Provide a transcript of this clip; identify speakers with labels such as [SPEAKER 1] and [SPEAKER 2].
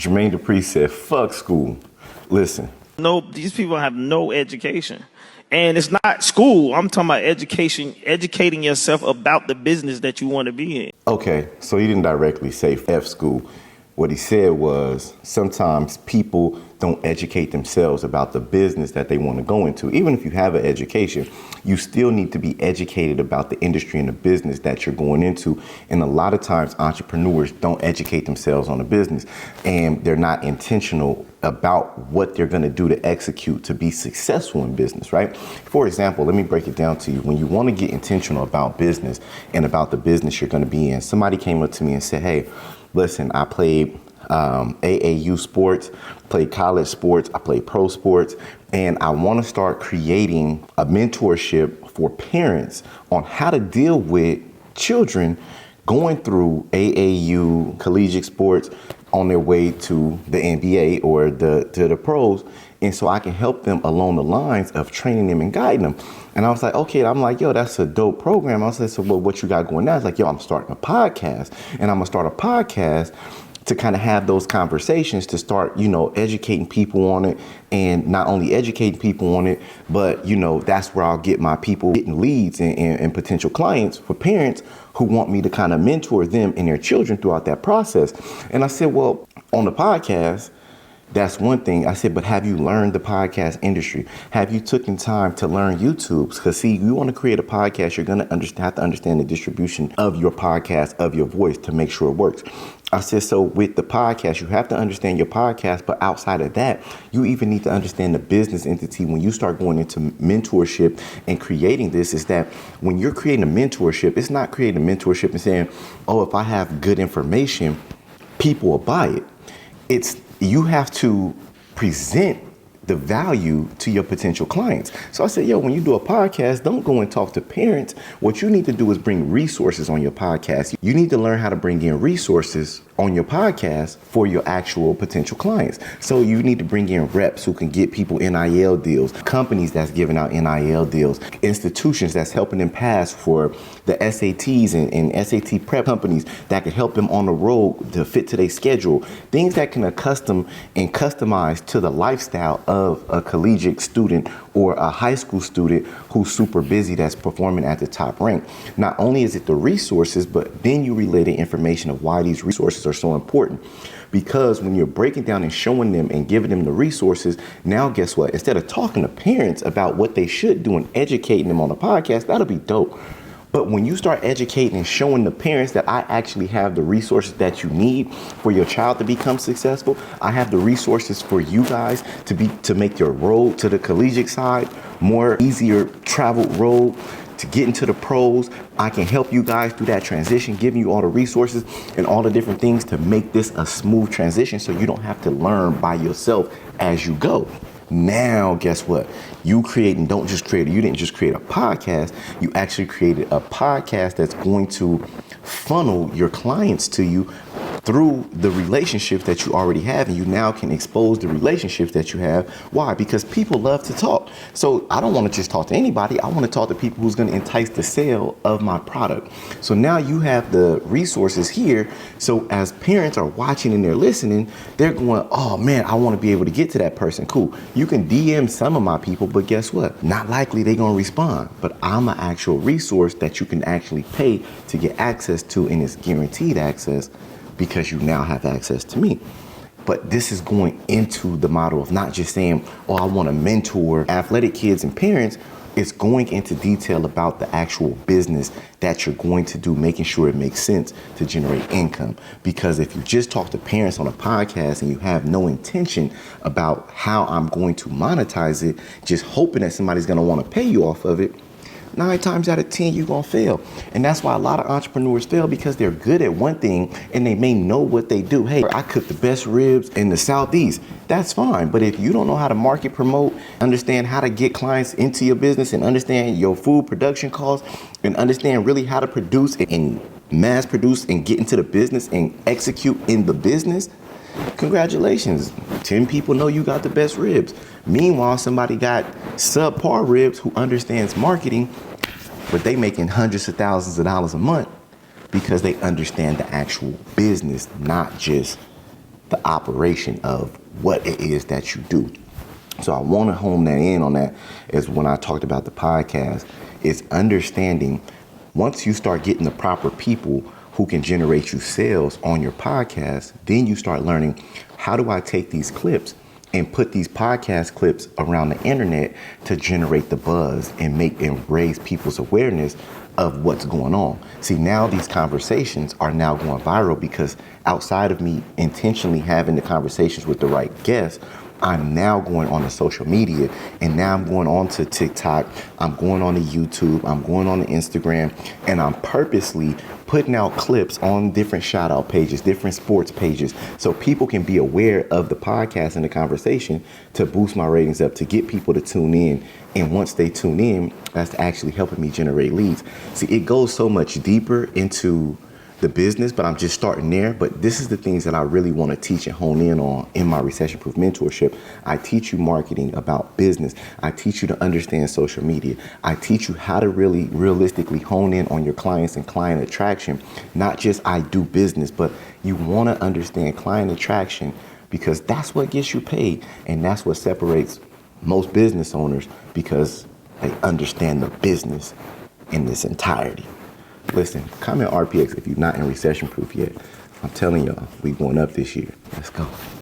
[SPEAKER 1] Jermaine Dupri said, fuck school. Listen.
[SPEAKER 2] No, these people have no education. And it's not school. I'm talking about education, educating yourself about the business that you want to be in.
[SPEAKER 1] Okay, so he didn't directly say F school. What he said was sometimes people don't educate themselves about the business that they want to go into. Even if you have an education, you still need to be educated about the industry and the business that you're going into. And a lot of times entrepreneurs don't educate themselves on the business, and they're not intentional about what they're going to do to execute to be successful in business, right? For example, let me break it down to you. When you want to get intentional about business and about the business you're going to be in, somebody came up to me and said, hey, listen, I played AAU sports, played college sports, I played pro sports, and I want to start creating a mentorship for parents on how to deal with children going through AAU collegiate sports on their way to the NBA or to the pros. And so I can help them along the lines of training them and guiding them. And I was like, okay, I'm like, yo, that's a dope program. I was like, so well, what you got going now? It's like, yo, I'm starting a podcast, and I'm gonna start a podcast to kind of have those conversations, to start, educating people on it, and not only educating people on it, but, that's where I'll get my people getting leads and potential clients for parents who want me to kind of mentor them and their children throughout that process. And I said, well, on the podcast, that's one thing. I said, but have you learned the podcast industry? Have you taken time to learn YouTube? Because see, you want to create a podcast, you're going to have to understand the distribution of your podcast, of your voice, to make sure it works. I said, so with the podcast, you have to understand your podcast, but outside of that, you even need to understand the business entity. When you start going into mentorship and creating this, is that when you're creating a mentorship, it's not creating a mentorship and saying, oh, if I have good information, people will buy it. You have to present the value to your potential clients. So I said, yo, when you do a podcast, don't go and talk to parents. What you need to do is bring resources on your podcast. You need to learn how to bring in resources on your podcast for your actual potential clients. So you need to bring in reps who can get people NIL deals, companies that's giving out NIL deals, institutions that's helping them pass for the SATs and SAT prep, companies that can help them on the road to fit to their schedule, things that can custom and customize to the lifestyle of a collegiate student or a high school student who's super busy, that's performing at the top rank. Not only is it the resources, but then you relay the information of why these resources are so important. Because when you're breaking down and showing them and giving them the resources, now guess what? Instead of talking to parents about what they should do and educating them on a podcast, that'll be dope. But when you start educating and showing the parents that I actually have the resources that you need for your child to become successful, I have the resources for you guys to make your road to the collegiate side more easier traveled road to get into the pros. I can help you guys through that transition, giving you all the resources and all the different things to make this a smooth transition so you don't have to learn by yourself as you go. Now, guess what? You didn't just create a podcast. You actually created a podcast that's going to funnel your clients to you through the relationships that you already have, and you now can expose the relationships that you have. Why? Because people love to talk. So I don't want to just talk to anybody. I want to talk to people who's going to entice the sale of my product. So now you have the resources here. So as parents are watching and they're listening, they're going, oh man, I want to be able to get to that person. Cool. You can DM some of my people, but guess what? Not likely they're going to respond. But I'm an actual resource that you can actually pay to get access to, and it's guaranteed access, because you now have access to me. But this is going into the model of not just saying, oh, I want to mentor athletic kids and parents. It's going into detail about the actual business that you're going to do, making sure it makes sense to generate income. Because if you just talk to parents on a podcast and you have no intention about how I'm going to monetize it, just hoping that somebody's going to want to pay you off of it, 9 times out of 10, you're going to fail. And that's why a lot of entrepreneurs fail, because they're good at one thing and they may know what they do. Hey, I cook the best ribs in the Southeast. That's fine. But if you don't know how to market, promote, understand how to get clients into your business, and understand your food production costs, and understand really how to produce and mass produce and get into the business and execute in the business, congratulations. 10 people know you got the best ribs. Meanwhile, somebody got subpar ribs who understands marketing, but they making hundreds of thousands of dollars a month because they understand the actual business, not just the operation of what it is that you do. So I want to hone that in on that is when I talked about the podcast, is understanding once you start getting the proper people who can generate you sales on your podcast, then you start learning, how do I take these clips and put these podcast clips around the internet to generate the buzz and raise people's awareness of what's going on. See, now these conversations are now going viral because outside of me intentionally having the conversations with the right guests, I'm now going on to social media, and now I'm going on to TikTok, I'm going on to YouTube, I'm going on to Instagram, and I'm purposely putting out clips on different shout out pages, different sports pages, so people can be aware of the podcast and the conversation to boost my ratings up, to get people to tune in. And once they tune in, that's actually helping me generate leads. See, it goes so much deeper into the business, but I'm just starting there. But this is the things that I really want to teach and hone in on in my Recession Proof mentorship. I teach you marketing about business. I teach you to understand social media. I teach you how to really realistically hone in on your clients and client attraction. Not just I do business, but you want to understand client attraction, because that's what gets you paid. And that's what separates most business owners, because they understand the business in its entirety. Listen, comment RPX if you're not in Recession Proof yet. I'm telling y'all, we going up this year. Let's go.